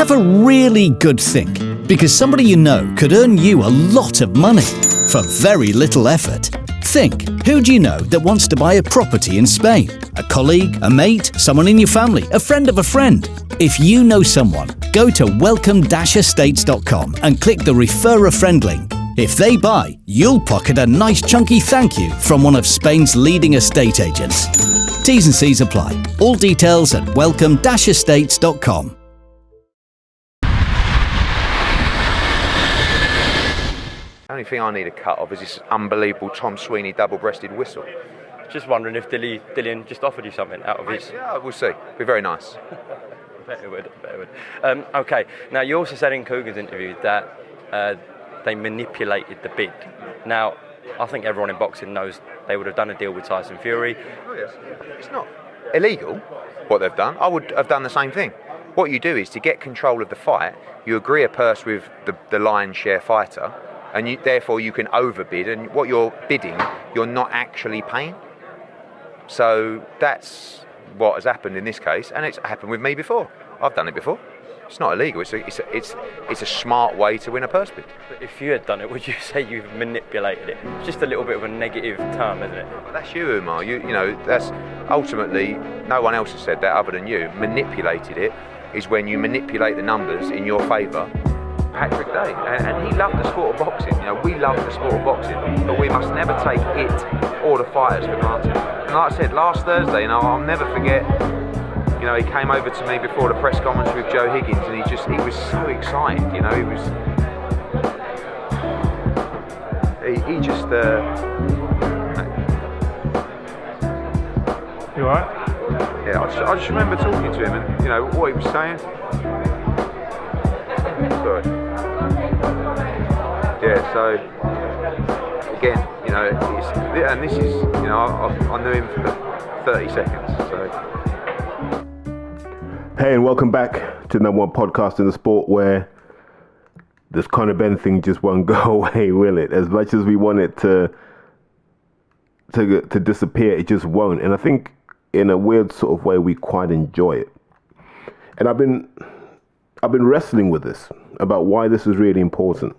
Have a really good think, because somebody you know could earn you a lot of money for very little effort. Think, who do you know that wants to buy a property in Spain? A colleague, a mate, someone in your family, a friend of a friend? If you know someone, go to welcome-estates.com and click the Refer a Friend link. If they buy, you'll pocket a nice chunky thank you from one of Spain's leading estate agents. T's and C's apply. All details at welcome-estates.com. The only thing I need a cut of is this unbelievable Tom Sweeney double-breasted whistle. Just wondering if Dillian just offered you something out of his... Yeah, we'll see. Be very nice. Bet it would. Okay, now you also said in Coogan's interview that they manipulated the bid. Now, I think everyone in boxing knows they would have done a deal with Tyson Fury. Oh, yes. It's not illegal, what they've done. I would have done the same thing. What you do is, to get control of the fight, you agree a purse with the lion's share fighter, and therefore you can overbid, and what you're bidding, you're not actually paying. So that's what has happened in this case, and it's happened with me before. I've done it before. It's not illegal. It's a smart way to win a purse bid. But if you had done it, would you say you've manipulated it? It's just a little bit of a negative term, isn't it? Well, that's you, Umar. You know, that's ultimately, no one else has said that other than you. Manipulated it is when you manipulate the numbers in your favour. Patrick Day, and he loved the sport of boxing. You know, we love the sport of boxing, but we must never take it or the fighters for granted. And like I said, last Thursday, I'll never forget. You know, he came over to me before the press conference with Joe Higgins, and he was so excited. You know, he just. You alright? Yeah, I just remember talking to him, and you know what he was saying. Sorry. Yeah, so again, you know, and this is, you know, I knew him for 30 seconds. So. Hey, and welcome back to the number one podcast in the sport, where this Conor Benn thing just won't go away, will it? As much as we want it to disappear, it just won't. And I think in a weird sort of way, we quite enjoy it. And I've been wrestling with this about why this is really important.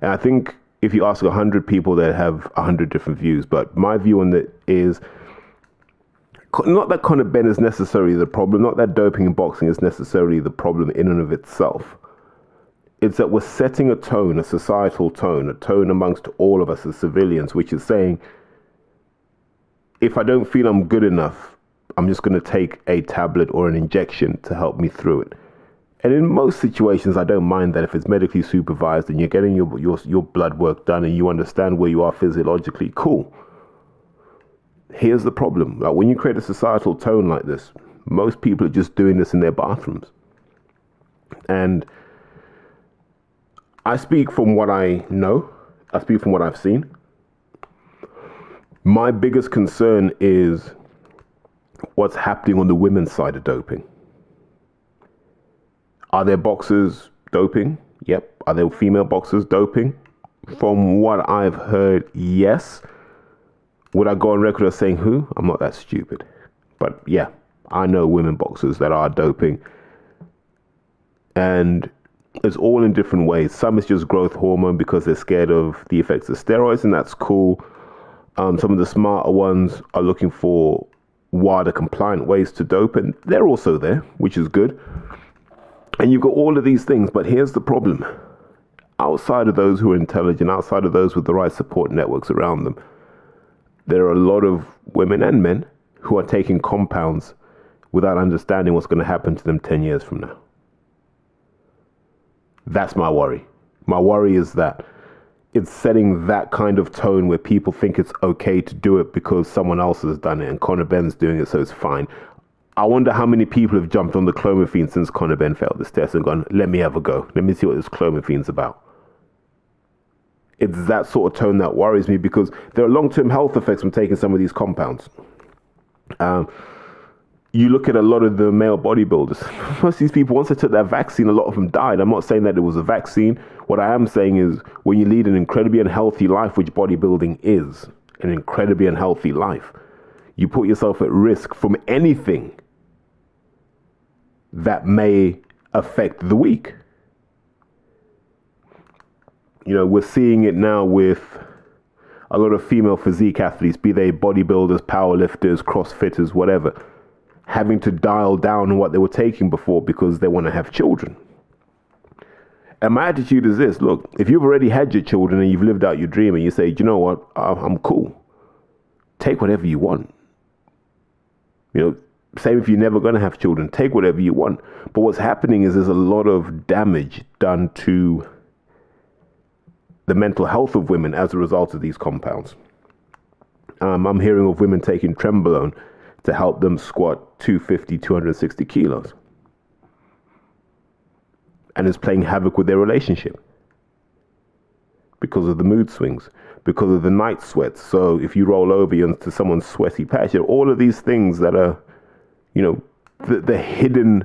And I think if you ask 100 people, they have 100 different views. But my view on it is not that Conor Benn is necessarily the problem, not that doping in boxing is necessarily the problem in and of itself. It's that we're setting a tone, a societal tone, a tone amongst all of us as civilians, which is saying, if I don't feel I'm good enough, I'm just going to take a tablet or an injection to help me through it. And in most situations, I don't mind that if it's medically supervised and you're getting your blood work done and you understand where you are physiologically, cool. Here's the problem. Like, when you create a societal tone like this, most people are just doing this in their bathrooms. And I speak from what I know. I speak from what I've seen. My biggest concern is what's happening on the women's side of doping. Are there boxers doping? Yep. Are there female boxers doping? From what I've heard, yes. Would I go on record as saying who? I'm not that stupid. But yeah, I know women boxers that are doping. And it's all in different ways. Some is just growth hormone because they're scared of the effects of steroids, and that's cool. Some of the smarter ones are looking for wider compliant ways to dope, and they're also there, which is good. And you've got all of these things, but here's the problem. Outside of those who are intelligent, outside of those with the right support networks around them, there are a lot of women and men who are taking compounds without understanding what's going to happen to them 10 years from now. That's my worry. My worry is that it's setting that kind of tone where people think it's okay to do it because someone else has done it and Conor Benn's doing it, so it's fine. I wonder how many people have jumped on the clomiphene since Conor Benn failed this test and gone, let me have a go. Let me see what this clomiphene's about. It's that sort of tone that worries me, because there are long-term health effects from taking some of these compounds. You look at a lot of the male bodybuilders. Most of these people, once they took that vaccine, a lot of them died. I'm not saying that it was a vaccine. What I am saying is, when you lead an incredibly unhealthy life, which bodybuilding is, an incredibly unhealthy life, you put yourself at risk from anything that may affect the weak. You know, we're seeing it now with a lot of female physique athletes, be they bodybuilders, powerlifters, crossfitters, whatever, having to dial down on what they were taking before because they want to have children. And my attitude is this: look, if you've already had your children and you've lived out your dream and you say, you know what, I'm cool, take whatever you want. You know, same if you're never going to have children, take whatever you want. But what's happening is there's a lot of damage done to the mental health of women as a result of these compounds. I'm hearing of women taking Trenbolone to help them squat 250, 260 kilos. And it's playing havoc with their relationship because of the mood swings, because of the night sweats. So if you roll over into someone's sweaty patch, all of these things that are, you know, the hidden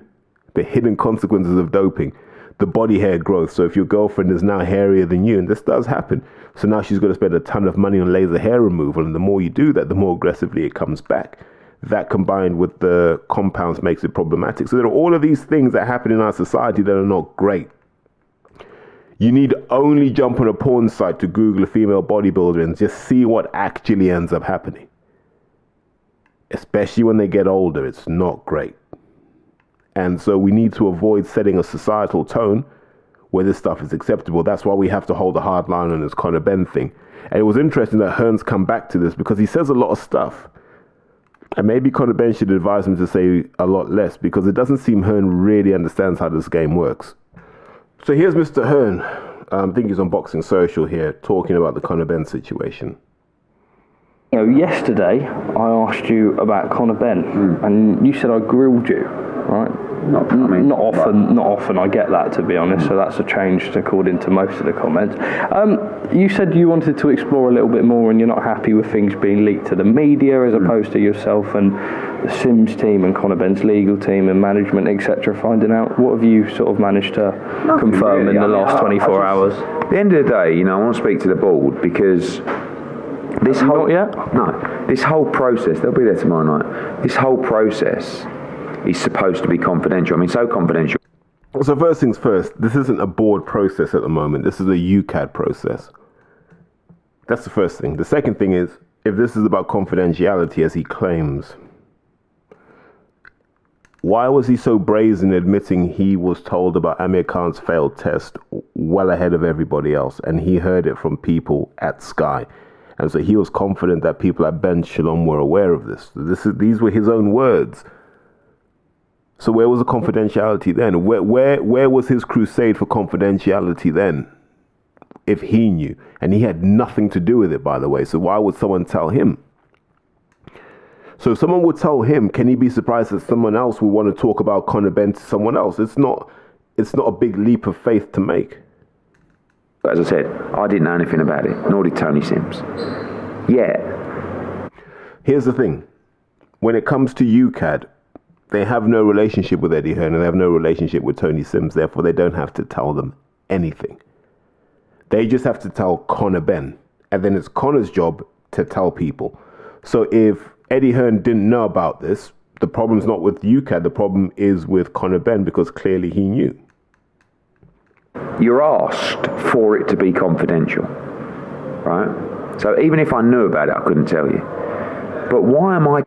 consequences of doping. The body hair growth. So if your girlfriend is now hairier than you, and this does happen, so now she's got to spend a ton of money on laser hair removal, and the more you do that, the more aggressively it comes back. That combined with the compounds makes it problematic. So there are all of these things that happen in our society that are not great. You need only jump on a porn site to Google a female bodybuilder and just see what actually ends up happening. Especially when they get older, it's not great. And so we need to avoid setting a societal tone where this stuff is acceptable. That's why we have to hold a hard line on this Conor Benn thing. And it was interesting that Hearn's come back to this because he says a lot of stuff. And maybe Conor Benn should advise him to say a lot less, because it doesn't seem Hearn really understands how this game works. So here's Mr. Hearn. I think he's on Boxing Social here, talking about the Conor Benn situation. You know, yesterday I asked you about Conor Benn, and you said I grilled you, right? Not often. I get that, to be honest. So that's a change according to most of the comments. You said you wanted to explore a little bit more, and you're not happy with things being leaked to the media, as opposed to yourself and the Sims team and Conor Benn's legal team and management, etc. finding out. What have you sort of managed to confirm in the last 24 hours? At the end of the day, you know, I want to speak to the board, because this whole process, they'll be there tomorrow night. This whole process is supposed to be confidential. I mean, so confidential. So first things first, this isn't a board process at the moment. This is a UKAD process. That's the first thing. The second thing is, if this is about confidentiality, as he claims, why was he so brazen admitting he was told about Amir Khan's failed test well ahead of everybody else, and he heard it from people at Sky? And so he was confident that people at Ben Shalom were aware of this. These were his own words. So where was the confidentiality then? Where was his crusade for confidentiality then, if he knew? And he had nothing to do with it, by the way. So why would someone tell him? So if someone would tell him, can he be surprised that someone else would want to talk about Conor Benn to someone else? It's not a big leap of faith to make. As I said, I didn't know anything about it, nor did Tony Sims. Yeah. Here's the thing. When it comes to UKAD, they have no relationship with Eddie Hearn, and they have no relationship with Tony Sims. Therefore, they don't have to tell them anything. They just have to tell Conor Benn. And then it's Conor's job to tell people. So if Eddie Hearn didn't know about this, the problem's not with UKAD. The problem is with Conor Benn, because clearly he knew. You're asked for it to be confidential, right? So even if I knew about it, I couldn't tell you. But why am I...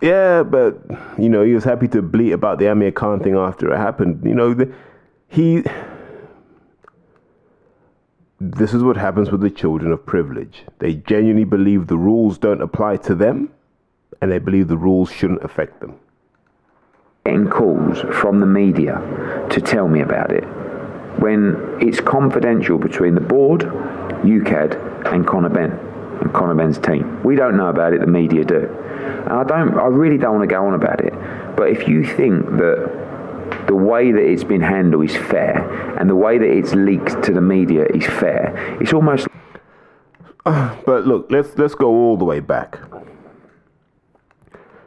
Yeah, but, you know, he was happy to bleat about the Amir Khan thing after it happened. You know, this is what happens with the children of privilege. They genuinely believe the rules don't apply to them, and they believe the rules shouldn't affect them. Getting calls from the media to tell me about it, when it's confidential between the board, UKAD, and Conor Benn, and Conor Benn's team. We don't know about it, the media do. And I really don't want to go on about it. But if you think that the way that it's been handled is fair, and the way that it's leaked to the media is fair, it's almost... But look, let's go all the way back.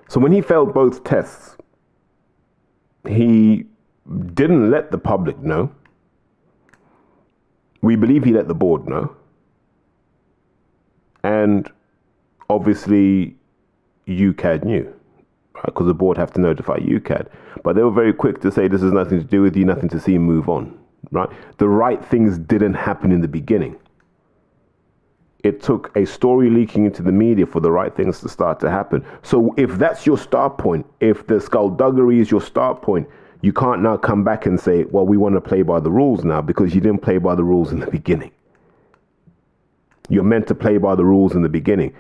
So when he failed both tests, he didn't let the public know. We believe he let the board know. And obviously, UKAD knew. right? Because the board have to notify UKAD. But they were very quick to say this has nothing to do with you, nothing to see, move on, right? The right things didn't happen in the beginning. It took a story leaking into the media for the right things to start to happen. So if that's your start point, if the skullduggery is your start point, you can't now come back and say, well, we want to play by the rules now, because you didn't play by the rules in the beginning. You're meant to play by the rules in the beginning.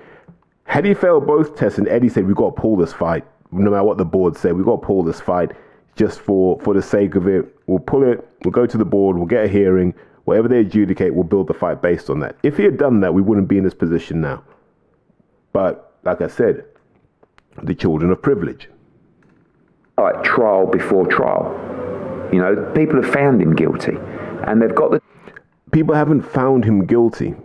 Had he failed both tests and Eddie said, we've got to pull this fight, no matter what the board said, we've got to pull this fight just for the sake of it. We'll pull it, we'll go to the board, we'll get a hearing, whatever they adjudicate, we'll build the fight based on that. If he had done that, we wouldn't be in this position now. But like I said, the children of privilege. Like trial before trial. You know, people have found him guilty, and they've got the... People haven't found him guilty.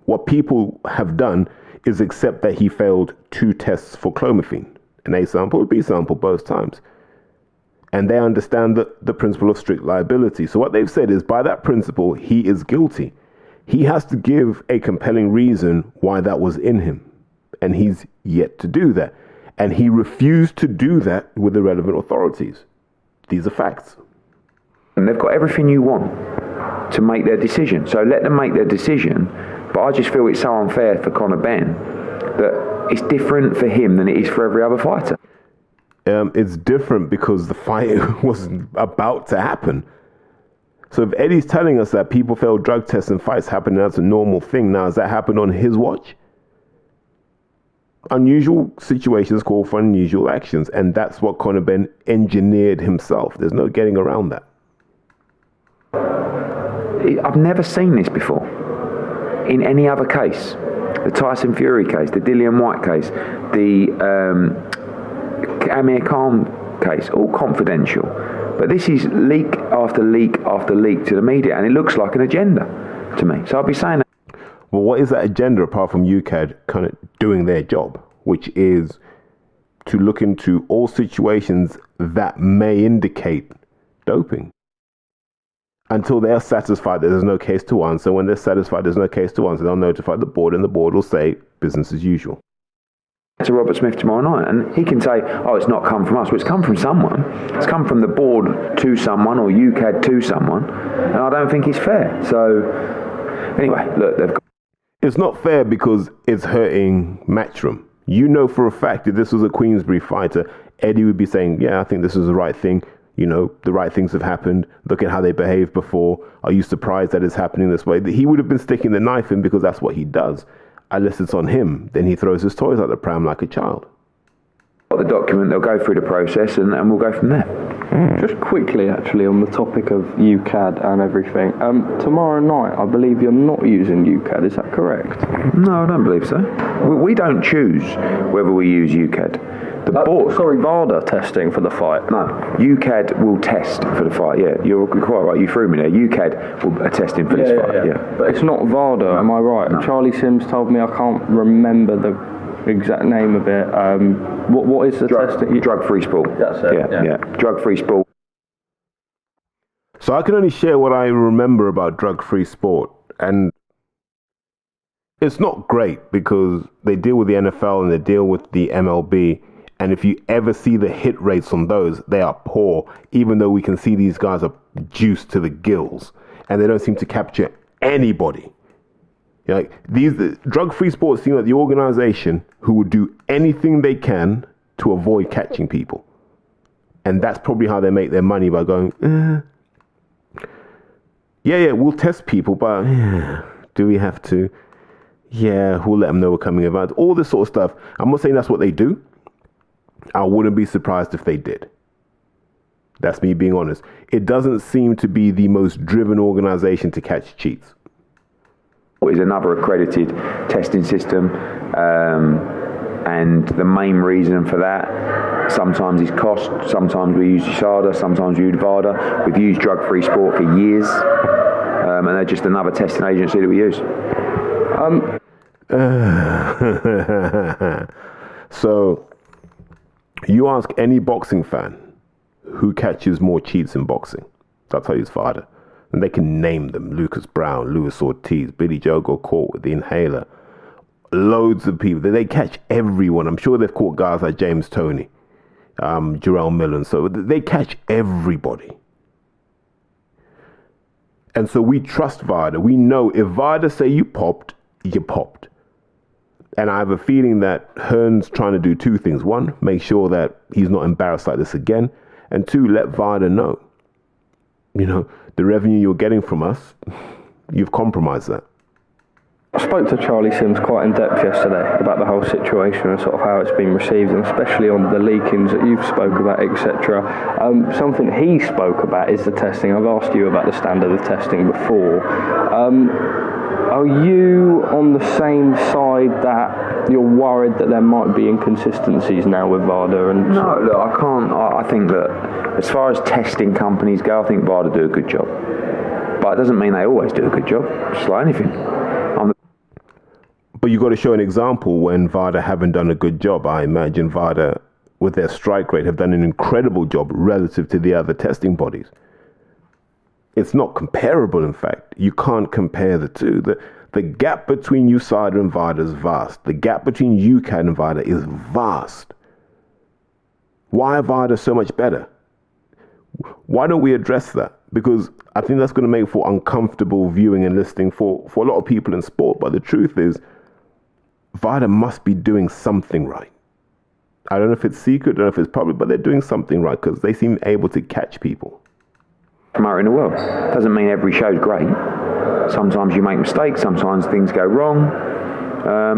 What people have done is accept that he failed 2 tests for clomiphene, an A sample, a B sample, both times. And they understand the principle of strict liability. So what they've said is, by that principle, he is guilty. He has to give a compelling reason why that was in him. And he's yet to do that. And he refused to do that with the relevant authorities. These are facts. And they've got everything you want to make their decision. So let them make their decision. But I just feel it's so unfair for Conor Benn that it's different for him than it is for every other fighter. It's different because the fight was about to happen. So if Eddie's telling us that people fail drug tests and fights happen, and that's a normal thing, now has that happened on his watch? Unusual situations call for unusual actions, and that's what Conor Benn engineered himself. There's no getting around that. I've never seen this before in any other case. The Tyson Fury case, the Dillian White case, the Amir Khan case, all confidential. But this is leak after leak after leak to the media, and it looks like an agenda to me. So I'll be saying that. Well, what is that agenda apart from UKAD kind of doing their job, which is to look into all situations that may indicate doping until they're satisfied that there's no case to answer. When they're satisfied there's no case to answer, they'll notify the board, and the board will say business as usual. To Robert Smith tomorrow night, and he can say, oh, it's not come from us. Well, it's come from someone. It's come from the board to someone, or UKAD to someone, and I don't think it's fair. So anyway, look, they've got... It's not fair because it's hurting Matchroom. You know for a fact that this was a Queensberry fighter, Eddie would be saying, yeah, I think this is the right thing. You know, the right things have happened. Look at how they behaved before. Are you surprised that it's happening this way? He would have been sticking the knife in because that's what he does. Unless it's on him, then he throws his toys out the pram like a child. The document, they'll go through the process, and we'll go from there. Just quickly, actually, on the topic of UKAD and everything. Tomorrow night, I believe you're not using UKAD. Is that correct? No, I don't believe so. We don't choose whether we use UKAD. The board. Sorry, VADA testing for the fight. No, UKAD will test for the fight. Yeah, you're quite right. You threw me there. UKAD will are testing for this fight. Yeah, but it's not VADA. No. Am I right? No. Charlie Sims told me, I can't remember the exact name of it. What is the testing? Drug-free sport. That's it. Yeah. Drug-free sport. So I can only share what I remember about drug-free sport, and it's not great because they deal with the NFL and they deal with the MLB. And if you ever see the hit rates on those, they are poor, even though we can see these guys are juiced to the gills and they don't seem to capture anybody. You know, like these drug-free sports seem like the organization who would do anything they can to avoid catching people. And that's probably how they make their money, by going, yeah, we'll test people, but do we have to? Yeah, we'll let them know we're coming about. All this sort of stuff. I'm not saying that's what they do. I wouldn't be surprised if they did. That's me being honest. It doesn't seem to be the most driven organization to catch cheats. Is another accredited testing system, and the main reason for that sometimes is cost. Sometimes we use USADA, sometimes we use VADA. We've used drug-free sport for years, and they're just another testing agency that we use. So you ask any boxing fan who catches more cheats in boxing, they'll tell you his father. And they can name them: Lucas Brown, Luis Ortiz, Billy Joe got caught with the inhaler. Loads of people. They catch everyone. I'm sure they've caught guys like James Toney. Jarrell Millen. So they catch everybody. And so we trust VADA. We know if VADA say you popped, you popped. And I have a feeling that Hearn's trying to do two things. One, make sure that he's not embarrassed like this again. And two, let VADA know. The revenue you're getting from us, you've compromised that. I spoke to Charlie Sims quite in depth yesterday about the whole situation and sort of how it's been received, and especially on the leakings that you've spoke about, etc. Something he spoke about is the testing. I've asked you about the standard of testing before. Are you on the same side that you're worried that there might be inconsistencies now with VADA? No, look, I can't. I think that as far as testing companies go, I think VADA do a good job. But it doesn't mean they always do a good job, just like anything. But you've got to show an example when VADA haven't done a good job. I imagine VADA, with their strike rate, have done an incredible job relative to the other testing bodies. It's not comparable, in fact. You can't compare the two. The gap between USADA and VADA is vast. The gap between UKAD and VADA is vast. Why are VADA so much better? Why don't we address that? Because I think that's going to make for uncomfortable viewing and listening for a lot of people in sport. But the truth is, VADA must be doing something right. I don't know if it's secret, I don't know if it's public, but they're doing something right because they seem able to catch people. Promoter in the world. Doesn't mean every show's great. Sometimes you make mistakes, sometimes things go wrong.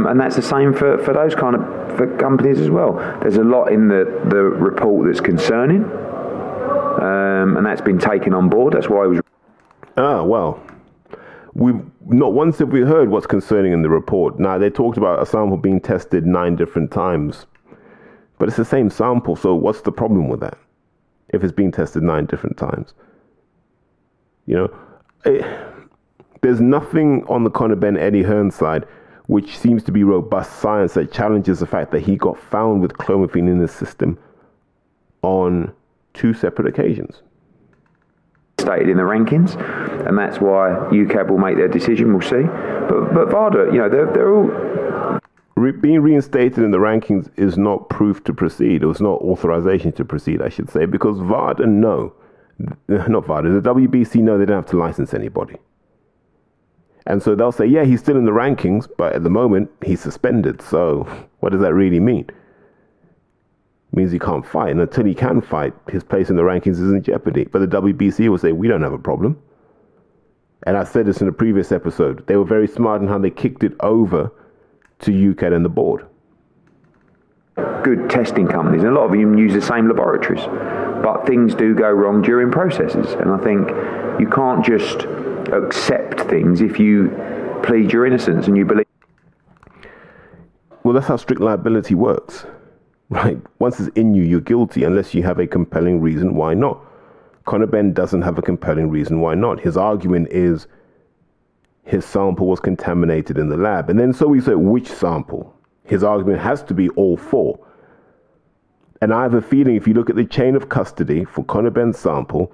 And that's the same for those kind of for companies as well. There's a lot in the report that's concerning. And that's been taken on board. That's why it was... Well, we've not once have we heard what's concerning in the report. Now, they talked about a sample being tested 9 different times. But it's the same sample, so what's the problem with that? If it's being tested 9 different times. There's nothing on the Conor Ben Eddie Hearn side which seems to be robust science that challenges the fact that he got found with clomiphene in his system on 2 separate occasions. Stated in the rankings, and that's why UKAD will make their decision. We'll see. But VADA, they're all being reinstated in the rankings is not proof to proceed. It was not authorization to proceed, I should say, because the WBC know they don't have to license anybody, and so they'll say, yeah, he's still in the rankings, but at the moment he's suspended. So what does that really mean? Means he can't fight, and until he can fight, his place in the rankings is in jeopardy. But the WBC will say, we don't have a problem. And I said this in a previous episode. They were very smart in how they kicked it over to UKAD and the board. Good testing companies, and a lot of them use the same laboratories. But things do go wrong during processes. And I think you can't just accept things if you plead your innocence and you believe. Well, that's how strict liability works. Right, once it's in you, you're guilty unless you have a compelling reason why not. Conor Ben doesn't have a compelling reason why not. His argument is his sample was contaminated in the lab. And then so we say, which sample? His argument has to be all 4. And I have a feeling if you look at the chain of custody for Conor Ben's sample,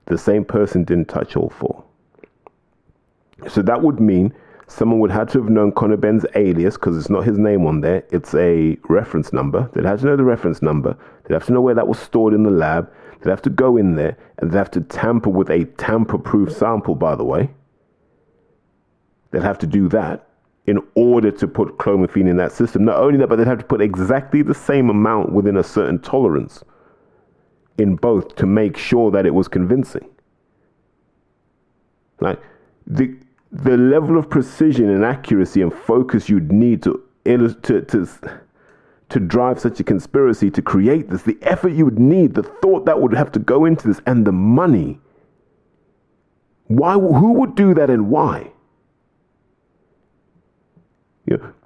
the same person didn't touch all 4. So that would mean someone would have to have known Conor Ben's alias, because it's not his name on there. It's a reference number. They'd have to know the reference number. They'd have to know where that was stored in the lab. They'd have to go in there, and they'd have to tamper with a tamper-proof sample, by the way. They'd have to do that in order to put clomiphene in that system. Not only that, but they'd have to put exactly the same amount within a certain tolerance in both to make sure that it was convincing. Like, the level of precision and accuracy and focus you'd need to drive such a conspiracy to create this, the effort you would need, the thought that would have to go into this, and the money. Who would do that and why?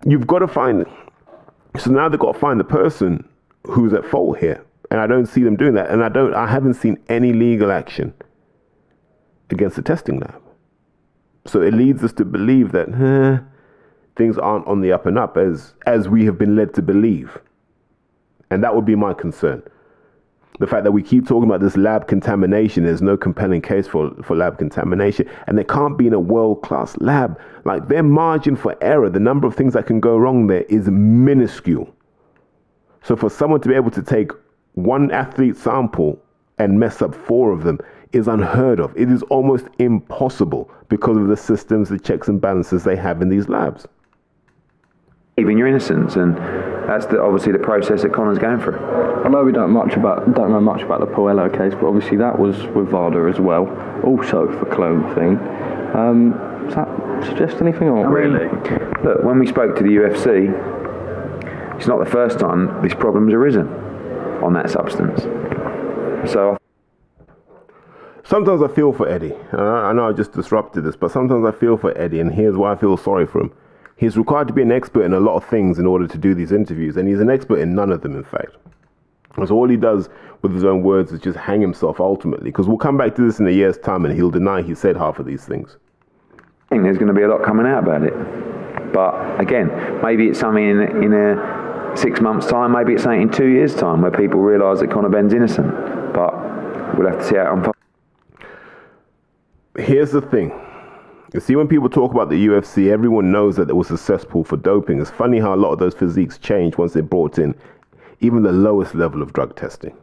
You've got to find. So now they've got to find the person who's at fault here, and I don't see them doing that. And I haven't seen any legal action against the testing lab. So it leads us to believe that things aren't on the up and up as we have been led to believe. And that would be my concern. The fact that we keep talking about this lab contamination, there's no compelling case for lab contamination. And they can't be in a world-class lab. Like, their margin for error, the number of things that can go wrong there is minuscule. So for someone to be able to take one athlete sample and mess up 4 of them is unheard of. It is almost impossible because of the systems, the checks and balances they have in these labs. Even your innocence, and that's obviously the process that Conor's going through. I know we don't know much about the Puello case, but obviously that was with VADA as well, also for clothing. Does that suggest anything or not really? Look, when we spoke to the UFC, it's not the first time this problem's arisen on that substance. So sometimes I feel for Eddie. I know I just disrupted this, but sometimes I feel for Eddie, and here's why I feel sorry for him. He's required to be an expert in a lot of things in order to do these interviews, and he's an expert in none of them, in fact. So all he does with his own words is just hang himself ultimately, because we'll come back to this in a year's time and he'll deny he said half of these things. I think there's going to be a lot coming out about it. But again, maybe it's something in a 6 months' time, maybe it's something in 2 years' time where people realise that Conor Benn's innocent. But we'll have to see how it unfolds. Here's the thing. You see, when people talk about the UFC, everyone knows that there was a cesspool for doping. It's funny how a lot of those physiques changed once they brought in even the lowest level of drug testing.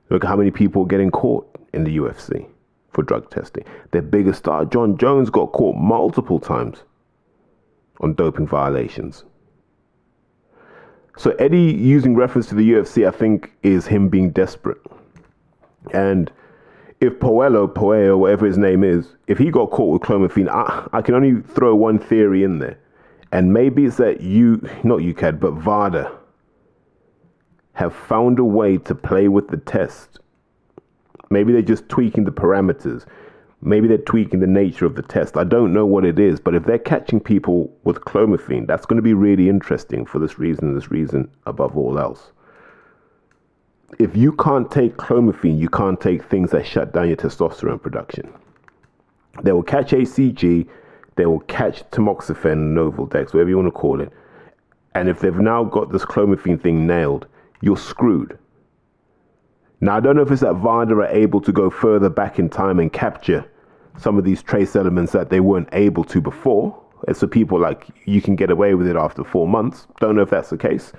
Look at how many people are getting caught in the UFC for drug testing. Their biggest star, John Jones, got caught multiple times on doping violations. So Eddie, using reference to the UFC, I think is him being desperate. And if Puello, whatever his name is, if he got caught with clomiphene, I can only throw one theory in there. And maybe it's that not UKAD, but VADA have found a way to play with the test. Maybe they're just tweaking the parameters. Maybe they're tweaking the nature of the test. I don't know what it is, but if they're catching people with clomiphene, that's going to be really interesting for this reason above all else. If you can't take clomiphene, you can't take things that shut down your testosterone production. They will catch HCG, they will catch tamoxifen, Novaldex, whatever you want to call it. And if they've now got this clomiphene thing nailed, you're screwed. Now, I don't know if it's that VADA are able to go further back in time and capture some of these trace elements that they weren't able to before. And so people like, you can get away with it after 4 months. Don't know if that's the case.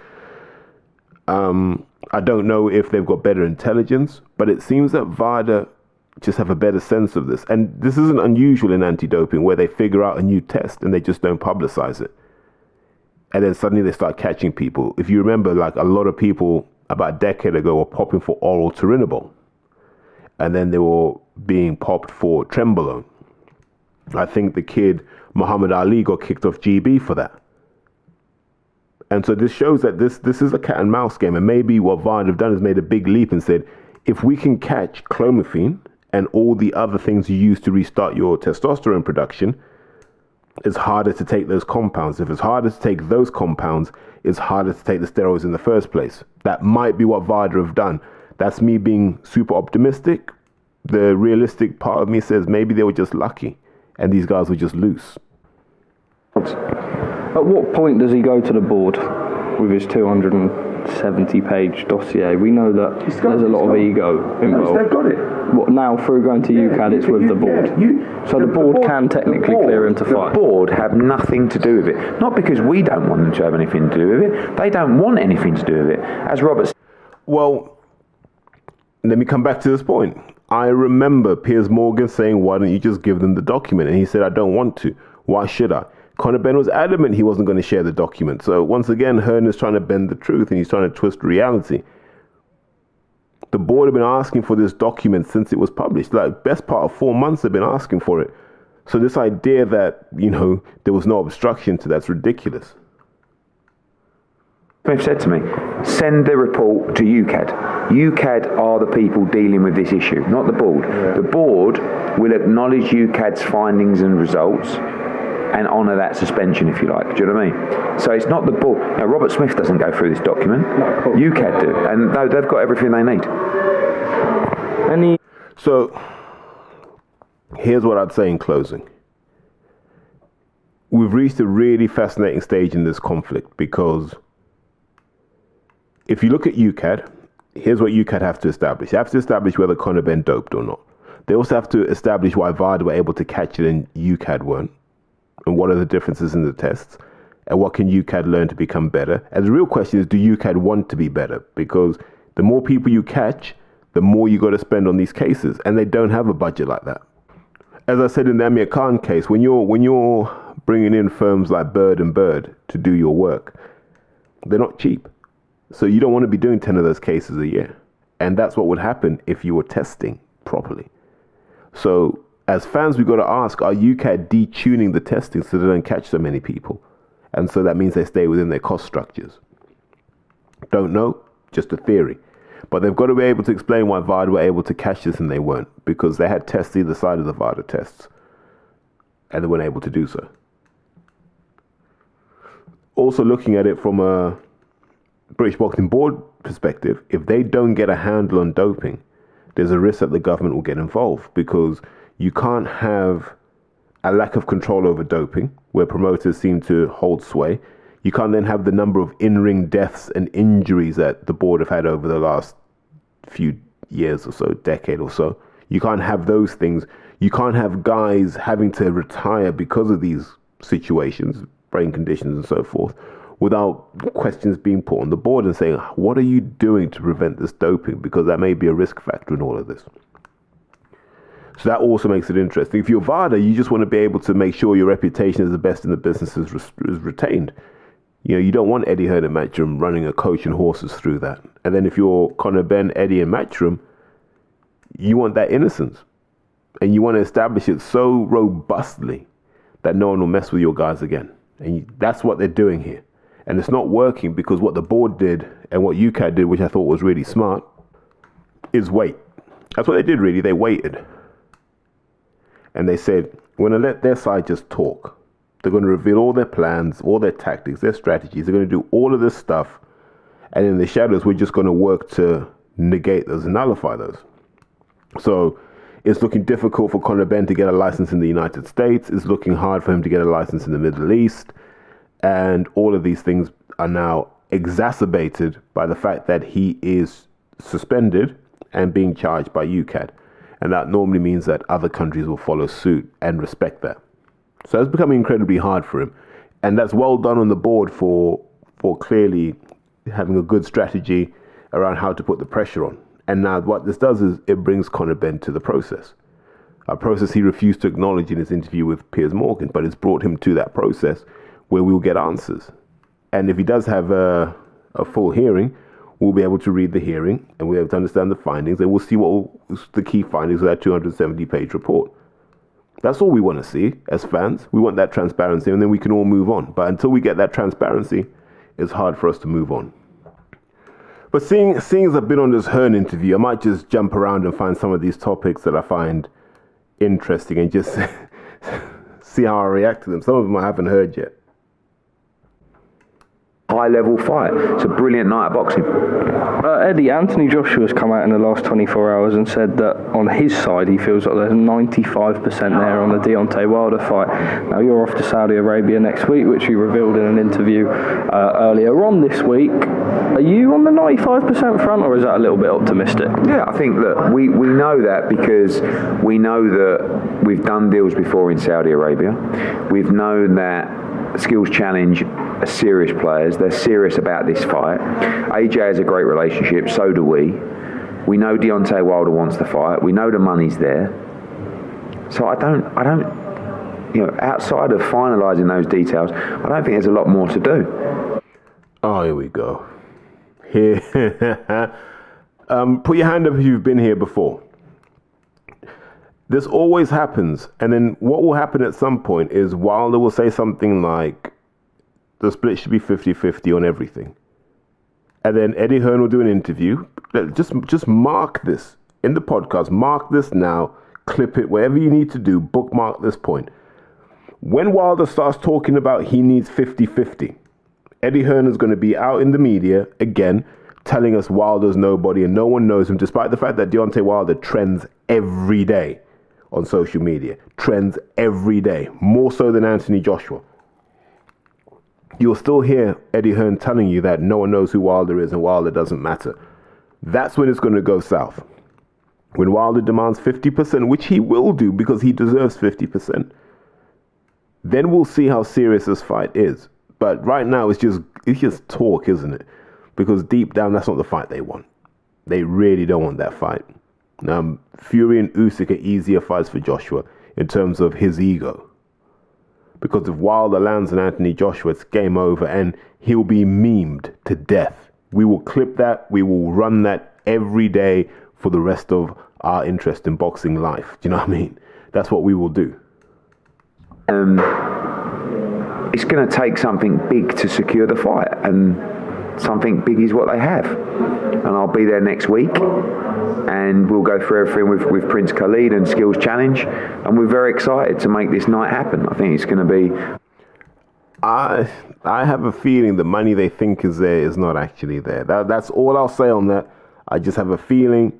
I don't know if they've got better intelligence, but it seems that VADA just have a better sense of this. And this isn't unusual in anti-doping, where they figure out a new test and they just don't publicize it. And then suddenly they start catching people. If you remember, like a lot of people about a decade ago were popping for oral turinabol. And then they were being popped for Trenbolone. I think the kid, Muhammad Ali, got kicked off GB for that. And so this shows that this is a cat and mouse game. And maybe what VADA have done is made a big leap and said, if we can catch clomiphene and all the other things you use to restart your testosterone production, it's harder to take those compounds. If it's harder to take those compounds, it's harder to take the steroids in the first place. That might be what VADA have done. That's me being super optimistic. The realistic part of me says maybe they were just lucky and these guys were just loose. At what point does he go to the board with his 270-page dossier? We know that there's a lot of ego involved. They've got it. What now, through going to UKAD, it's with the board. So the board can technically clear him to fight. The board have nothing to do with it. Not because we don't want them to have anything to do with it. They don't want anything to do with it. As Robert said. Well, let me come back to this point. I remember Piers Morgan saying, why don't you just give them the document? And he said, I don't want to. Why should I? Conor Benn was adamant he wasn't going to share the document. So once again, Hearn is trying to bend the truth and he's trying to twist reality. The board have been asking for this document since it was published. Like, best part of 4 months they've been asking for it. So this idea that, there was no obstruction to that's ridiculous. They've said to me, send the report to UKAD. UKAD are the people dealing with this issue, not the board. Yeah. The board will acknowledge UKAD's findings and results and honour that suspension, if you like. Do you know what I mean? So it's not the board. Now, Robert Smith doesn't go through this document. UKAD do. And they've got everything they need. So, here's what I'd say in closing. We've reached a really fascinating stage in this conflict because if you look at UKAD, here's what UKAD have to establish. They have to establish whether Conor Benn doped or not. They also have to establish why VADA were able to catch it and UKAD weren't. And what are the differences in the tests? And what can UKAD learn to become better? And the real question is, do UKAD want to be better? Because The more people you catch, the more you got to spend on these cases, and they don't have a budget like that. As I said in the Amir Khan case, when you're bringing in firms like Bird and Bird to do your work, they're not cheap. So you don't want to be doing 10 of those cases a year. And that's what would happen if you were testing properly. So as fans, we've got to ask, are UKAD detuning the testing so they don't catch so many people? And so that means they stay within their cost structures. Don't know, just a theory. But they've got to be able to explain why VADA were able to catch this and they weren't, because they had tests either side of the VADA tests, and they weren't able to do so. Also looking at it from a British Boxing Board perspective, if they don't get a handle on doping, there's a risk that the government will get involved, because you can't have a lack of control over doping, where promoters seem to hold sway. You can't then have the number of in-ring deaths and injuries that the board have had over the last few years or so, decade or so. You can't have those things. You can't have guys having to retire because of these situations, brain conditions and so forth, without questions being put on the board and saying, what are you doing to prevent this doping? Because that may be a risk factor in all of this. So that also makes it interesting. If you're VADA, you just want to be able to make sure your reputation as the best in the business is retained. You know, you don't want Eddie Hearn and Matchroom running a coach and horses through that. And then if you're Conor Benn, Eddie and Matchroom, you want that innocence. And you want to establish it so robustly that no one will mess with your guys again. And that's what they're doing here. And it's not working because what the board did and what UKAD did, which I thought was really smart, is wait. That's what they did, really. They waited. And they said, we're going to let their side just talk. They're going to reveal all their plans, all their tactics, their strategies. They're going to do all of this stuff. And in the shadows, we're just going to work to negate those and nullify those. So it's looking difficult for Conor Benn to get a license in the United States. It's looking hard for him to get a license in the Middle East. And all of these things are now exacerbated by the fact that he is suspended and being charged by UKAD. And that normally means that other countries will follow suit and respect that. So that's becoming incredibly hard for him. And that's well done on the board for clearly having a good strategy around how to put the pressure on. And now what this does is it brings Conor Benn to the process. A process he refused to acknowledge in his interview with Piers Morgan, but it's brought him to that process where we'll get answers. And if he does have a full hearing, we'll be able to read the hearing and we'll be able to understand the findings, and we'll see what the key findings of that 270-page report. That's all we want to see as fans. We want that transparency, and then we can all move on. But until we get that transparency, it's hard for us to move on. But seeing as I've been on this Hearn interview, I might just jump around and find some of these topics that I find interesting and just see how I react to them. Some of them I haven't heard yet. High-level fight. It's a brilliant night of boxing. Eddie, Anthony Joshua's come out in the last 24 hours and said that on his side he feels like there's 95% there on the Deontay Wilder fight. Now you're off to Saudi Arabia next week, which you revealed in an interview earlier on this week. Are you on the 95% front, or is that a little bit optimistic? Yeah, I think, look, we know that because we know that we've done deals before in Saudi Arabia. We've known that Skills Challenge are serious players. They're serious about this fight. AJ has a great relationship, so do we. We know Deontay Wilder wants the fight. We know the money's there. So I don't, outside of finalising those details, I don't think there's a lot more to do. Oh, here we go. Here. Put your hand up if you've been here before. This always happens, and then what will happen at some point is Wilder will say something like, the split should be 50-50 on everything. And then Eddie Hearn will do an interview. Just mark this in the podcast. Mark this now. Clip it, whatever you need to do. Bookmark this point. When Wilder starts talking about he needs 50-50, Eddie Hearn is going to be out in the media again telling us Wilder's nobody and no one knows him, despite the fact that Deontay Wilder trends every day on social media. Trends every day. More so than Anthony Joshua. You'll still hear Eddie Hearn telling you that no one knows who Wilder is and Wilder doesn't matter. That's when it's going to go south. When Wilder demands 50%, which he will do because he deserves 50%, then we'll see how serious this fight is. But right now it's just talk, isn't it? Because deep down, that's not the fight they want. They really don't want that fight. Fury and Usyk are easier fights for Joshua in terms of his ego. Because if Wilder lands on Anthony Joshua, it's game over and he'll be memed to death. We will clip that. We will run that every day for the rest of our interest in boxing life. Do you know what I mean? That's what we will do. It's going to take something big to secure the fight, and something big is what they have. And I'll be there next week, and we'll go through everything with Prince Khalid and Skills Challenge, and we're very excited to make this night happen. I think it's going to be... I have a feeling the money they think is there is not actually there. That's all I'll say on that. I just have a feeling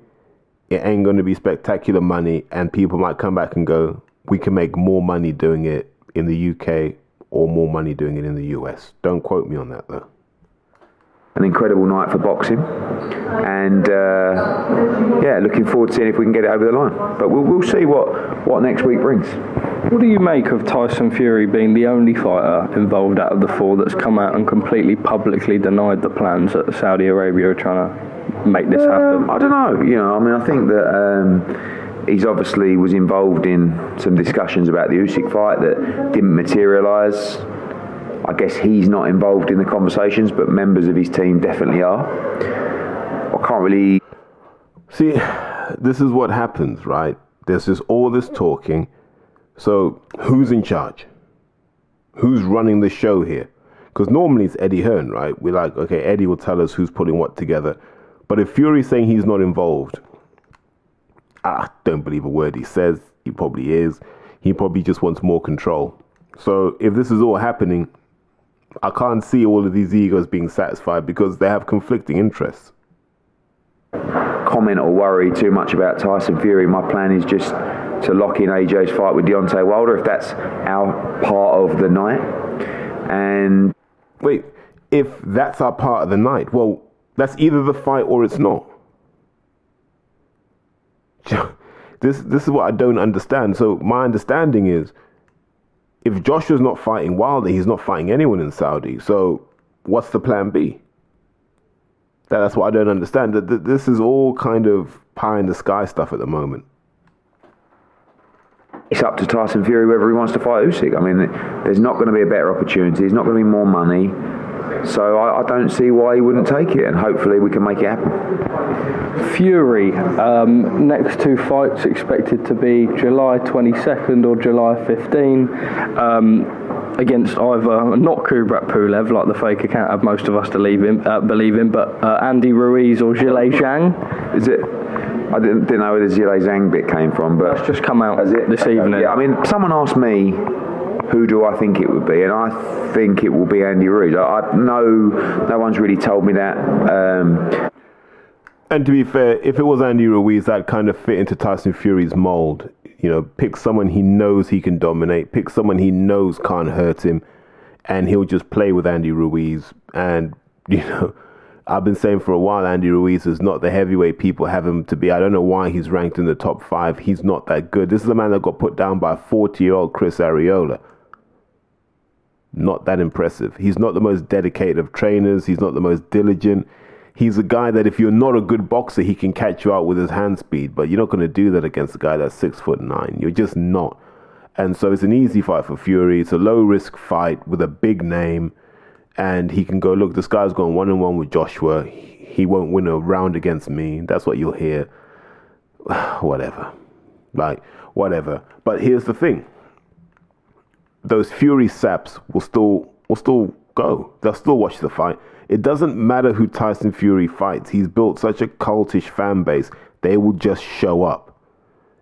it ain't going to be spectacular money, and people might come back and go, we can make more money doing it in the UK or more money doing it in the US. Don't quote me on that, though. An incredible night for boxing, and looking forward to seeing if we can get it over the line. But we'll see what next week brings. What do you make of Tyson Fury being the only fighter involved out of the four that's come out and completely publicly denied the plans that Saudi Arabia are trying to make this happen? I don't know. I think that he's obviously was involved in some discussions about the Usyk fight that didn't materialise. I guess he's not involved in the conversations, but members of his team definitely are. I can't really... See, this is what happens, right? There's just all this talking. So who's in charge? Who's running the show here? Because normally it's Eddie Hearn, right? We're like, okay, Eddie will tell us who's putting what together. But if Fury's saying he's not involved, I don't believe a word he says. He probably is. He probably just wants more control. So if this is all happening, I can't see all of these egos being satisfied because they have conflicting interests. Comment or worry too much about Tyson Fury. My plan is just to lock in AJ's fight with Deontay Wilder, if that's our part of the night. And wait, if that's our part of the night, well, that's either the fight or it's not. This is what I don't understand. So my understanding is, if Joshua's not fighting Wilder, he's not fighting anyone in Saudi. So what's the plan B? That's what I don't understand. This is all kind of pie in the sky stuff at the moment. It's up to Tyson Fury whether he wants to fight Usyk. I mean, there's not going to be a better opportunity. There's not going to be more money. So I don't see why he wouldn't take it, and hopefully we can make it happen. Fury, next two fights expected to be July 22nd or July 15, against either not Kubrat Pulev, like the fake account have most of us to believe in, but Andy Ruiz or Zhilei Zhang. Is it? I didn't know where the Zhilei Zhang bit came from, but that's just come out this evening. Yeah, I mean, someone asked me, who do I think it would be? And I think it will be Andy Ruiz. No one's really told me that. And to be fair, if it was Andy Ruiz, that kind of fit into Tyson Fury's mold. You know, pick someone he knows he can dominate, pick someone he knows can't hurt him, and he'll just play with Andy Ruiz. And, you know, I've been saying for a while, Andy Ruiz is not the heavyweight people have him to be. I don't know why he's ranked in the top 5. He's not that good. This is a man that got put down by a 40-year-old Chris Arreola. Not that impressive. He's not the most dedicated of trainers. He's not the most diligent. He's a guy that if you're not a good boxer, he can catch you out with his hand speed. But you're not going to do that against a guy that's 6'9". You're just not. And so it's an easy fight for Fury. It's a low-risk fight with a big name. And he can go, look, this guy's going 1-on-1 with Joshua. He won't win a round against me. That's what you'll hear. Whatever. Whatever. But here's the thing. Those Fury saps will still go. They'll still watch the fight. It doesn't matter who Tyson Fury fights. He's built such a cultish fan base. They will just show up.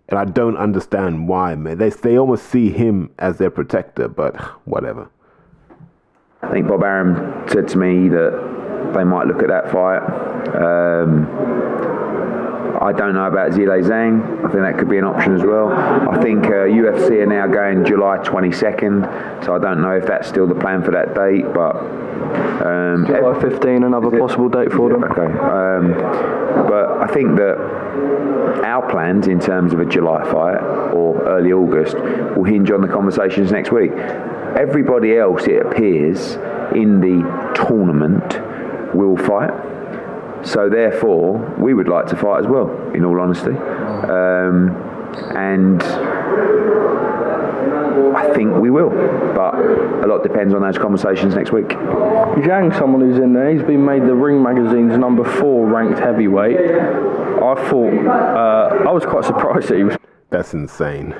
And I don't understand why, man. They almost see him as their protector, but whatever. I think Bob Arum said to me that they might look at that fight. I don't know about Zhilei Zhang. I think that could be an option as well. I think UFC are now going July 22nd, so I don't know if that's still the plan for that date, but... July 15, another possible date for them. Okay. But I think that our plans in terms of a July fight or early August will hinge on the conversations next week. Everybody else, it appears, in the tournament will fight. So therefore, we would like to fight as well, in all honesty. And I think we will, but a lot depends on those conversations next week. Zhang, someone who's in there, he's been made the Ring Magazine's number 4 ranked heavyweight. I thought, I was quite surprised that he was... That's insane.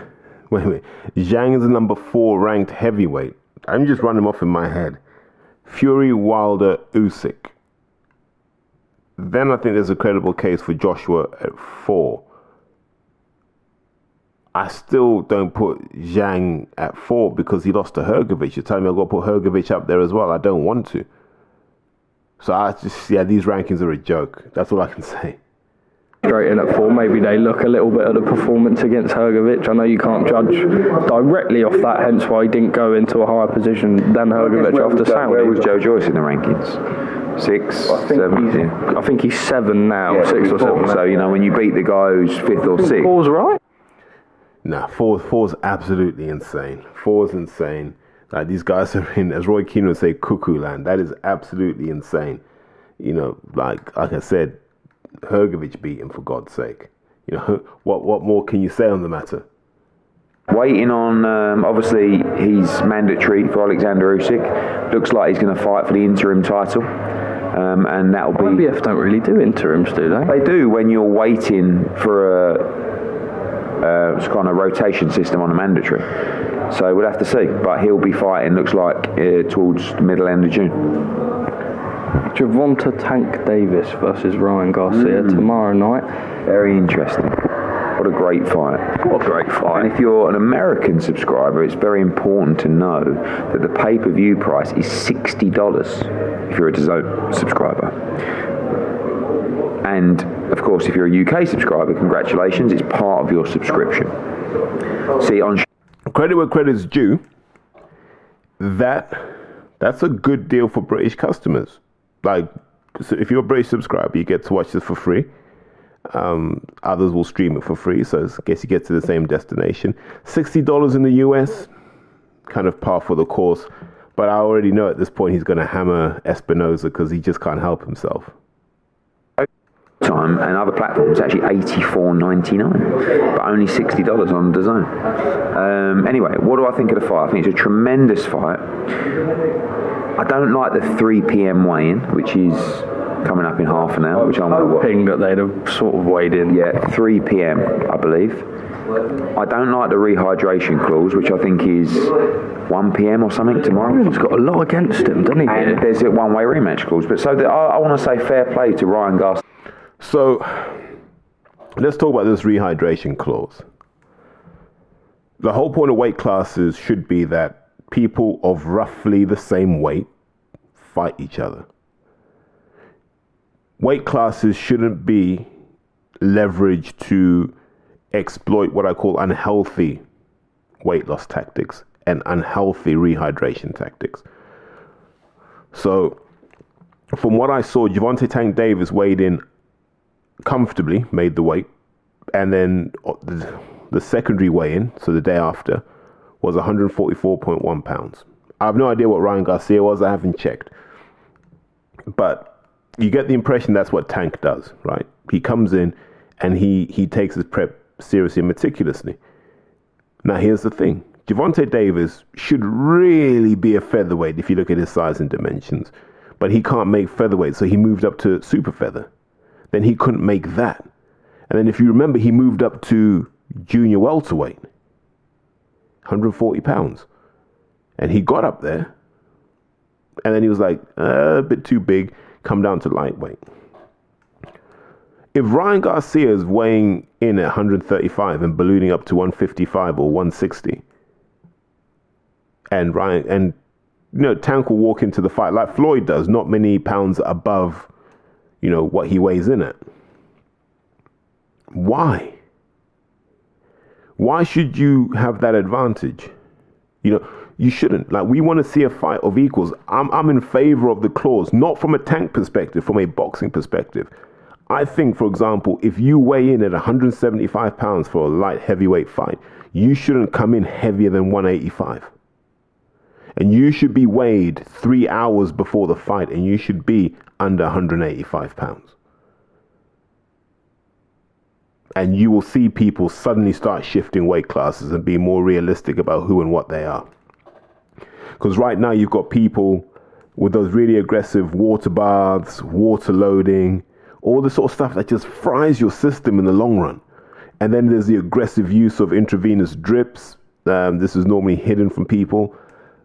Wait. Zhang is the number 4 ranked heavyweight. I'm just running him off in my head. Fury, Wilder, Usyk. Then I think there's a credible case for Joshua at 4. I still don't put Zhang at 4 because he lost to Hrgovic. You're telling me I've got to put Hrgovic up there as well. I don't want to. So these rankings are a joke. That's all I can say. Straight in at 4. Maybe they look a little bit at the performance against Hrgovic. I know you can't judge directly off that, hence why he didn't go into a higher position than Hrgovic after Saudi. Where was Joe Joyce in the rankings? 6, 7? I think he's 7 now, 6 or 7. So, when you beat the guy who's 5th or 6th. 4's right? Nah, 4's absolutely insane. 4's insane. Like, these guys are in, as Roy Keane would say, cuckoo land. That is absolutely insane. Like I said, Hrgovic beat him, for God's sake. What more can you say on the matter? Waiting on, obviously, he's mandatory for Alexander Usyk. Looks like he's going to fight for the interim title. And that'll be... IBF don't really do interims, do they? They do when you're waiting for a kind of rotation system on a mandatory. So we'll have to see. But he'll be fighting, looks like, towards the middle end of June. Gervonta Tank Davis versus Ryan Garcia tomorrow night. Very interesting. What a great fight. What a great fight. And if you're an American subscriber, it's very important to know that the pay-per-view price is $60 if you're a DAZN subscriber. And, of course, if you're a UK subscriber, congratulations, it's part of your subscription. See, on... Credit where credit's due, that's a good deal for British customers. Like, so if you're a British subscriber, you get to watch this for free. Others will stream it for free, so I guess you get to the same destination. $60 in the US, kind of par for the course. But I already know at this point he's going to hammer Espinoza because he just can't help himself. Time and other platforms actually $84.99, but only $60 on DAZN. Anyway, what do I think of the fight? I think it's a tremendous fight. I don't like the 3 p.m. weigh-in, which is coming up in half an hour, which I'm hoping that they'd have sort of weighed in. Yeah, 3 p.m. I believe. I don't like the rehydration clause, which I think is 1 p.m. or something tomorrow. He's got a lot against him, doesn't he? And there's a one-way rematch clause. But so I want to say fair play to Ryan Garcia. So let's talk about this rehydration clause. The whole point of weight classes should be that people of roughly the same weight fight each other. Weight classes shouldn't be leveraged to exploit what I call unhealthy weight loss tactics and unhealthy rehydration tactics. So from what I saw, Gervonta Tank Davis weighed in comfortably, made the weight, and then the secondary weigh-in, so the day after, was 144.1 pounds. I have no idea what Ryan Garcia was. I haven't checked. But you get the impression that's what Tank does, right? He comes in and he takes his prep seriously and meticulously. Now, here's the thing. Gervonta Davis should really be a featherweight if you look at his size and dimensions. But he can't make featherweight, so he moved up to super feather. Then he couldn't make that. And then if you remember, he moved up to junior welterweight, 140 pounds. And he got up there. And then he was like, a bit too big, come down to lightweight. If Ryan Garcia is weighing in at 135 and ballooning up to 155 or 160, and Tank will walk into the fight like Floyd does, not many pounds above, what he weighs in at. Why? Why should you have that advantage? You shouldn't. Like, we want to see a fight of equals. I'm in favor of the clause, not from a Tank perspective, from a boxing perspective. I think, for example, if you weigh in at 175 pounds for a light heavyweight fight, you shouldn't come in heavier than 185. And you should be weighed 3 hours before the fight, and you should be under 185 pounds. And you will see people suddenly start shifting weight classes and be more realistic about who and what they are. Because right now you've got people with those really aggressive water baths, water loading, all the sort of stuff that just fries your system in the long run. And then there's the aggressive use of intravenous drips. This is normally hidden from people,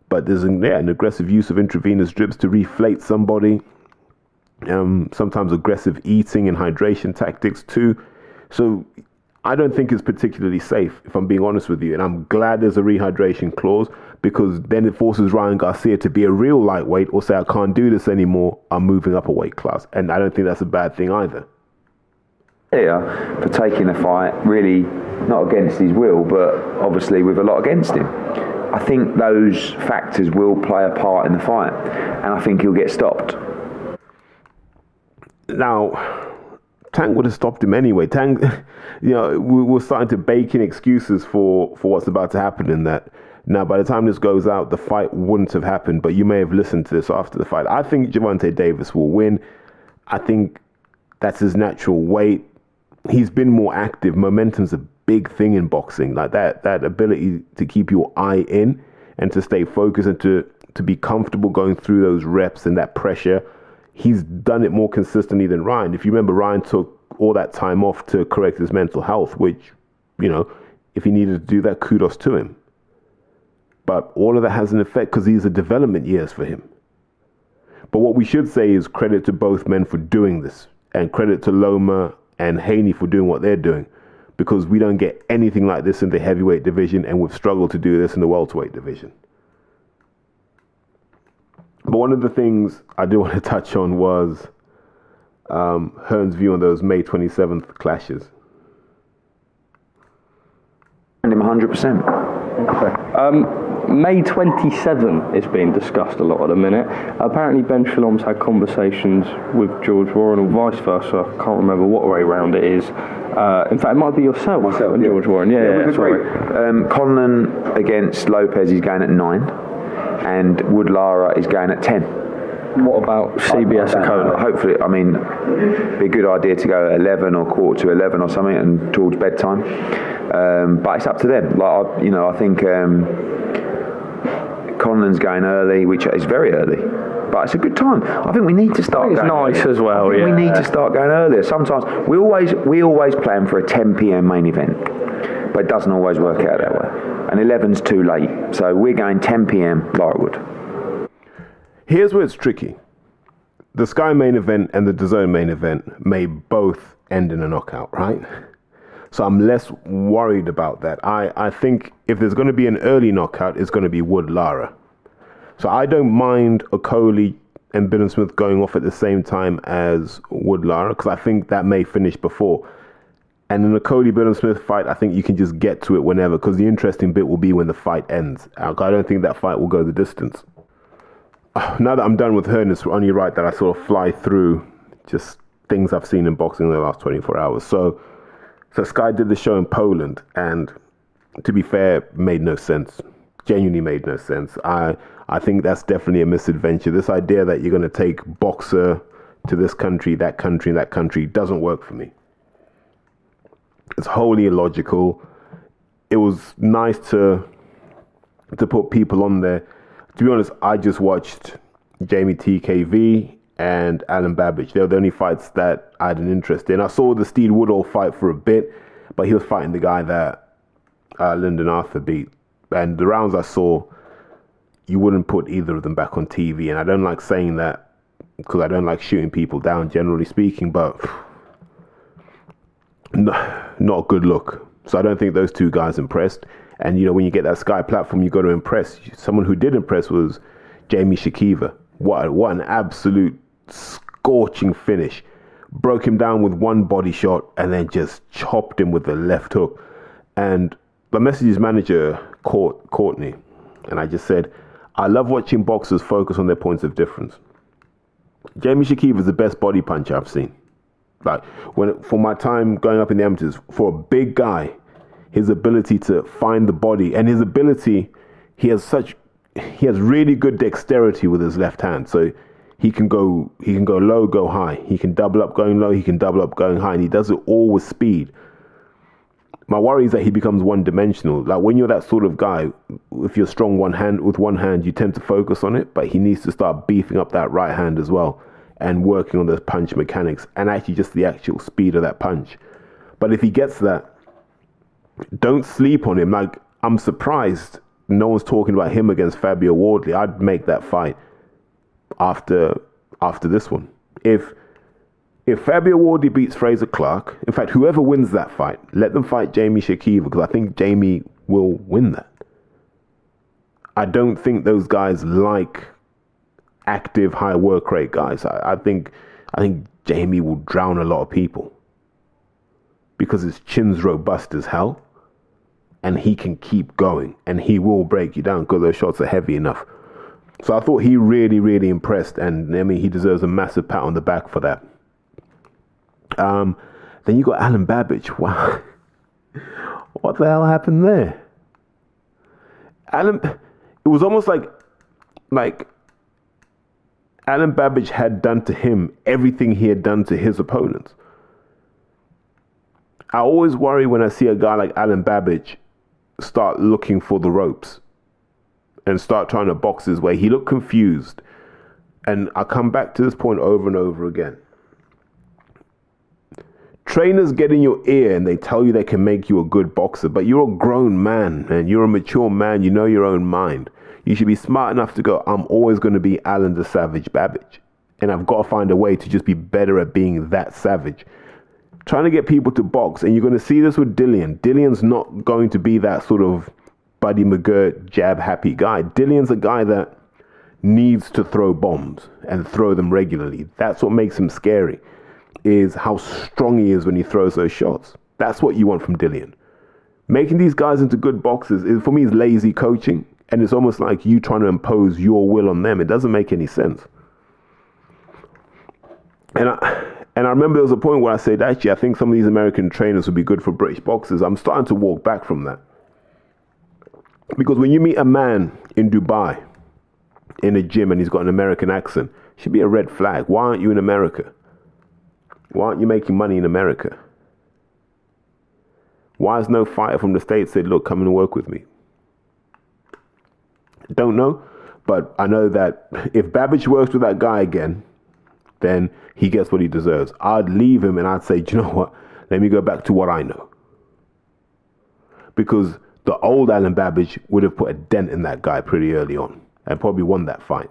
but there's an aggressive use of intravenous drips to reflate somebody. Sometimes aggressive eating and hydration tactics too. So I don't think it's particularly safe, if I'm being honest with you. And I'm glad there's a rehydration clause, because then it forces Ryan Garcia to be a real lightweight or say, I can't do this anymore, I'm moving up a weight class. And I don't think that's a bad thing either. Yeah, for taking a fight, really not against his will, but obviously with a lot against him. I think those factors will play a part in the fight, and I think he'll get stopped. Now, Tank would have stopped him anyway. Tank, we're starting to bake in excuses for what's about to happen in that. Now, by the time this goes out, the fight wouldn't have happened, but you may have listened to this after the fight. I think Gervonta Davis will win. I think that's his natural weight. He's been more active. Momentum's a big thing in boxing. Like that ability to keep your eye in and to stay focused and to be comfortable going through those reps and that pressure. He's done it more consistently than Ryan. If you remember, Ryan took all that time off to correct his mental health, which, if he needed to do that, kudos to him. But all of that has an effect because these are development years for him. But what we should say is credit to both men for doing this, and credit to Loma and Haney for doing what they're doing, because we don't get anything like this in the heavyweight division, and we've struggled to do this in the welterweight division. But one of the things I do want to touch on was Hearn's view on those May 27th clashes. And him 100%. Okay. May 27 is being discussed a lot at the minute. Apparently Ben Shalom's had conversations with George Warren or vice versa. I can't remember what way round it is. In fact, it might be yourself and George Warren. Yeah, sorry. Conlon against Lopez is going at 9, and Wood Lara is going at 10. What about CBS Okola? Hopefully, it'd be a good idea to go at 11 or quarter to 11 or something, and towards bedtime. But it's up to them. I think Conlon's going early, which is very early, but it's a good time. I think we need to start. It's nice early as well. We need to start going earlier. Sometimes we always plan for a 10 p.m. main event, but it doesn't always work out that way. And 11's too late, so we're going 10 p.m. Laurelwood. Here's where it's tricky. The Sky main event and the DAZN main event may both end in a knockout, right? So I'm less worried about that. I think if there's going to be an early knockout, it's going to be Wood Lara. So I don't mind Okolie and Billum Smith going off at the same time as Wood Lara, because I think that may finish before. And in the Okolie-Billum Smith fight, I think you can just get to it whenever, because the interesting bit will be when the fight ends. I don't think that fight will go the distance. Now that I'm done with Hearn, it's only right that I sort of fly through just things I've seen in boxing in the last 24 hours. So Sky did the show in Poland, and to be fair, made no sense. Genuinely made no sense. I think that's definitely a misadventure. This idea that you're going to take boxer to this country, that country, doesn't work for me. It's wholly illogical. It was nice to put people on there. To be honest, I just watched Jamie TKV and Alan Babbage. They were the only fights that I had an interest in. I saw the Steve Woodall fight for a bit, but he was fighting the guy that Lyndon Arthur beat. And the rounds I saw, you wouldn't put either of them back on TV. And I don't like saying that because I don't like shooting people down, generally speaking, but not a good look. So I don't think those two guys impressed. And, when you get that Sky platform, you got to impress. Someone who did impress was Jamie Shakiva. What an absolute scorching finish. Broke him down with one body shot and then just chopped him with the left hook. And I messaged his manager, Courtney, and I just said, I love watching boxers focus on their points of difference. Jamie Shakiva is the best body puncher I've seen. For my time going up in the amateurs, for a big guy, his ability to find the body and his ability, he has really good dexterity with his left hand. So he can go low, go high. He can double up going low, he can double up going high, and he does it all with speed. My worry is that he becomes one-dimensional. Like when you're that sort of guy, if you're strong with one hand, you tend to focus on it, but he needs to start beefing up that right hand as well and working on those punch mechanics and actually just the actual speed of that punch. But if he gets that, don't sleep on him. Like, I'm surprised no one's talking about him against Fabio Wardley. I'd make that fight after this one. If Fabio Wardley beats Fraser Clark, in fact, whoever wins that fight, let them fight Jamie Shakiva, because I think Jamie will win that. I don't think those guys like active, high work rate guys. I think Jamie will drown a lot of people because his chin's robust as hell, and he can keep going, and he will break you down because those shots are heavy enough. So I thought he really, really impressed, and I mean, he deserves a massive pat on the back for that. Then you got Alan Babbage. Wow. What the hell happened there? It was almost like Alan Babbage had done to him everything he had done to his opponents. I always worry when I see a guy like Alan Babbage start looking for the ropes and start trying to box his way. He looked confused. And I come back to this point over and over again. Trainers get in your ear and they tell you they can make you a good boxer, but you're a grown man and you're a mature man. You know your own mind. You should be smart enough to go, I'm always going to be Alan the Savage Babbage. And I've got to find a way to just be better at being that savage. Trying to get people to box, and you're going to see this with Dillian. Dillian's not going to be that sort of Buddy McGirt jab happy guy. Dillian's a guy that needs to throw bombs and throw them regularly. That's what makes him scary, is how strong he is when he throws those shots. That's what you want from Dillian. Making these guys into good boxers, for me, is lazy coaching, and it's almost like you trying to impose your will on them. It doesn't make any sense. And I remember there was a point where I said, actually, I think some of these American trainers would be good for British boxers. I'm starting to walk back from that. Because when you meet a man in Dubai, in a gym, and he's got an American accent, it should be a red flag. Why aren't you in America? Why aren't you making money in America? Why has no fighter from the States said, look, come and work with me? Don't know, but I know that if Babbage works with that guy again, then he gets what he deserves. I'd leave him and I'd say, do you know what? Let me go back to what I know. Because the old Alan Babbage would have put a dent in that guy pretty early on and probably won that fight.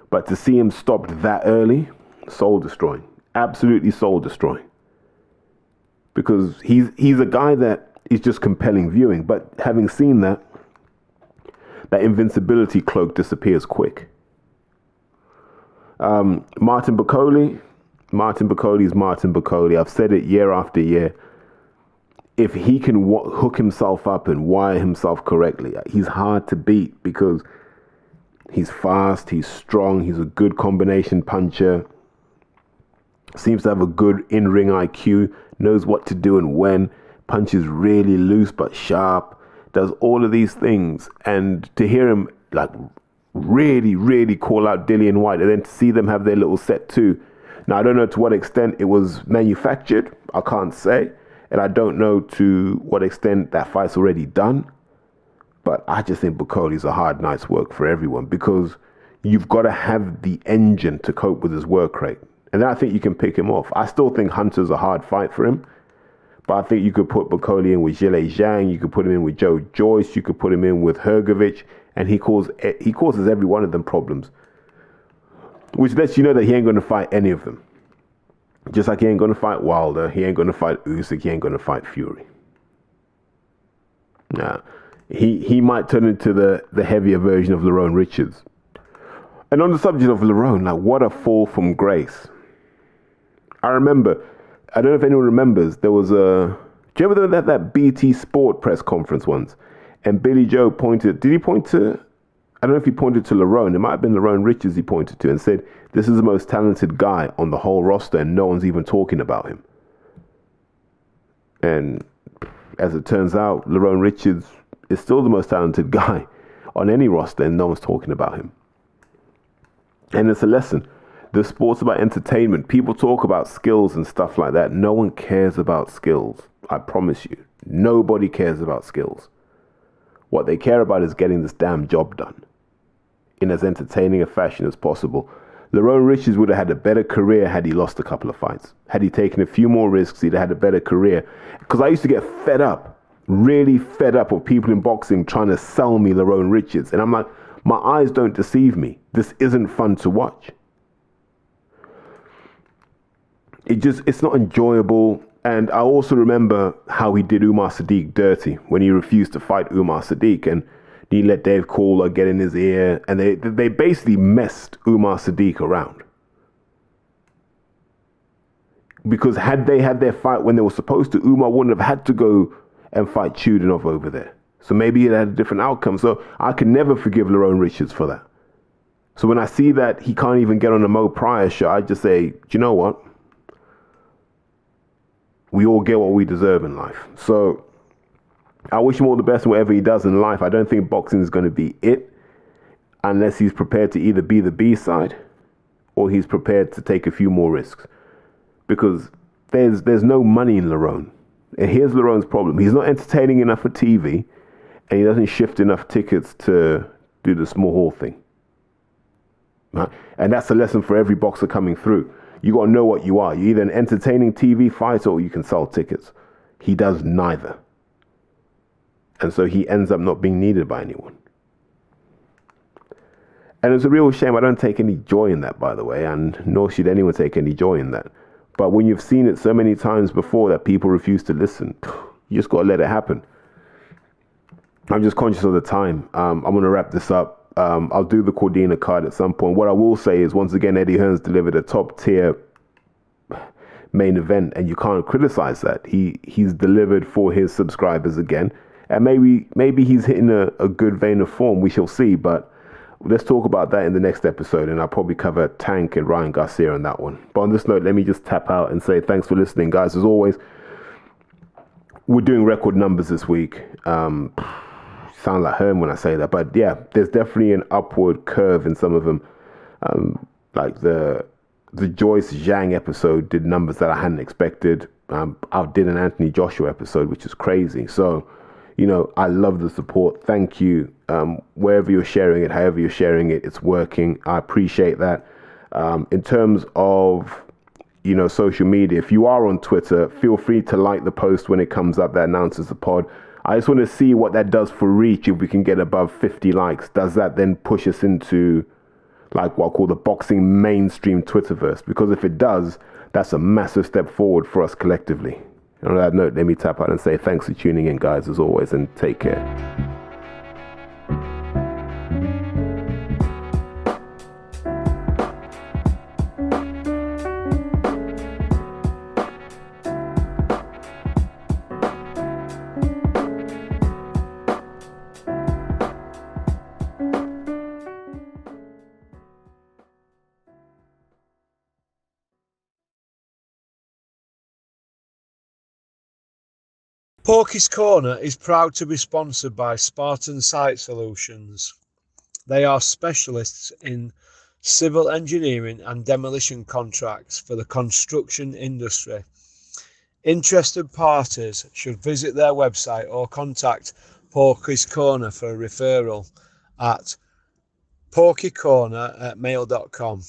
But to see him stopped that early, soul destroying. Absolutely soul destroying. Because he's a guy that is just compelling viewing. But having seen that invincibility cloak disappears quick. Martin Bakole is Martin Bakole. I've said it year after year. If he can hook himself up and wire himself correctly, he's hard to beat because he's fast, he's strong, he's a good combination puncher, seems to have a good in-ring IQ, knows what to do and when, punches really loose but sharp, does all of these things. And to hear him like really, really call out Dillian Whyte and then to see them have their little set too. Now, I don't know to what extent it was manufactured. I can't say. And I don't know to what extent that fight's already done. But I just think Bakole's a hard night's work for everyone because you've got to have the engine to cope with his work rate. And then I think you can pick him off. I still think Hunter's a hard fight for him. But I think you could put Bakole in with Zhilei Zhang. You could put him in with Joe Joyce. You could put him in with Hrgovic. And he causes every one of them problems. Which lets you know that he ain't going to fight any of them. Just like he ain't going to fight Wilder. He ain't going to fight Usyk. He ain't going to fight Fury. Nah. He might turn into the heavier version of Lerone Richards. And on the subject of Lerone, like, what a fall from grace. I remember, I don't know if anyone remembers, there was do you remember that BT Sport press conference once? And Billy Joe did he point to, I don't know if he pointed to Lerone, it might have been Lerone Richards he pointed to and said, this is the most talented guy on the whole roster and no one's even talking about him. And as it turns out, Lerone Richards is still the most talented guy on any roster and no one's talking about him. And it's a lesson. The sport's about entertainment. People talk about skills and stuff like that. No one cares about skills. I promise you. Nobody cares about skills. What they care about is getting this damn job done in as entertaining a fashion as possible. Lerone Richards would have had a better career had he lost a couple of fights. Had he taken a few more risks, he'd have had a better career. Because I used to get fed up, really fed up of people in boxing trying to sell me Lerone Richards. And I'm like, my eyes don't deceive me. This isn't fun to watch. It's not enjoyable. And I also remember how he did Umar Sadiq dirty when he refused to fight Umar Sadiq, and he let Dave Kohler get in his ear, and they basically messed Umar Sadiq around. Because had they had their fight when they were supposed to, Umar wouldn't have had to go and fight Chudinov over there. So maybe it had a different outcome. So I can never forgive Lerone Richards for that. So when I see that he can't even get on a Mo Pryor show, I just say, do you know what? We all get what we deserve in life. So I wish him all the best in whatever he does in life. I don't think boxing is going to be it unless he's prepared to either be the B-side or he's prepared to take a few more risks. Because there's no money in Lerone. And here's Lerone's problem. He's not entertaining enough for TV, and he doesn't shift enough tickets to do the small hall thing. Right? And that's a lesson for every boxer coming through. You got to know what you are. You're either an entertaining TV fighter or you can sell tickets. He does neither. And so he ends up not being needed by anyone. And it's a real shame. I don't take any joy in that, by the way, and nor should anyone take any joy in that. But when you've seen it so many times before that people refuse to listen, you just got to let it happen. I'm just conscious of the time. I'm going to wrap this up. I'll do the Cordina card at some point. What I will say is, once again, Eddie Hearn's delivered a top tier main event, and you can't criticize that. He's delivered for his subscribers again, and maybe he's hitting a good vein of form. We shall see, but let's talk about that in the next episode, and I'll probably cover Tank and Ryan Garcia on that one. But on this note, let me just tap out and say thanks for listening, guys. As always, we're doing record numbers this week. Sound like Hearn when I say that, but yeah, there's definitely an upward curve in some of them. Like the Joyce Zhang episode did numbers that I hadn't expected. Outdid an Anthony Joshua episode, which is crazy. So, I love the support. Thank you. Wherever you're sharing it, however you're sharing it, it's working. I appreciate that. In terms of social media, if you are on Twitter, feel free to like the post when it comes up that announces the pod. I just want to see what that does for reach. If we can get above 50 likes, does that then push us into like what I call the boxing mainstream Twitterverse? Because if it does, that's a massive step forward for us collectively. And on that note, let me tap out and say thanks for tuning in, guys, as always, and take care. Porky's Corner is proud to be sponsored by Spartan Site Solutions. They are specialists in civil engineering and demolition contracts for the construction industry. Interested parties should visit their website or contact Porky's Corner for a referral at porkycorner@mail.com.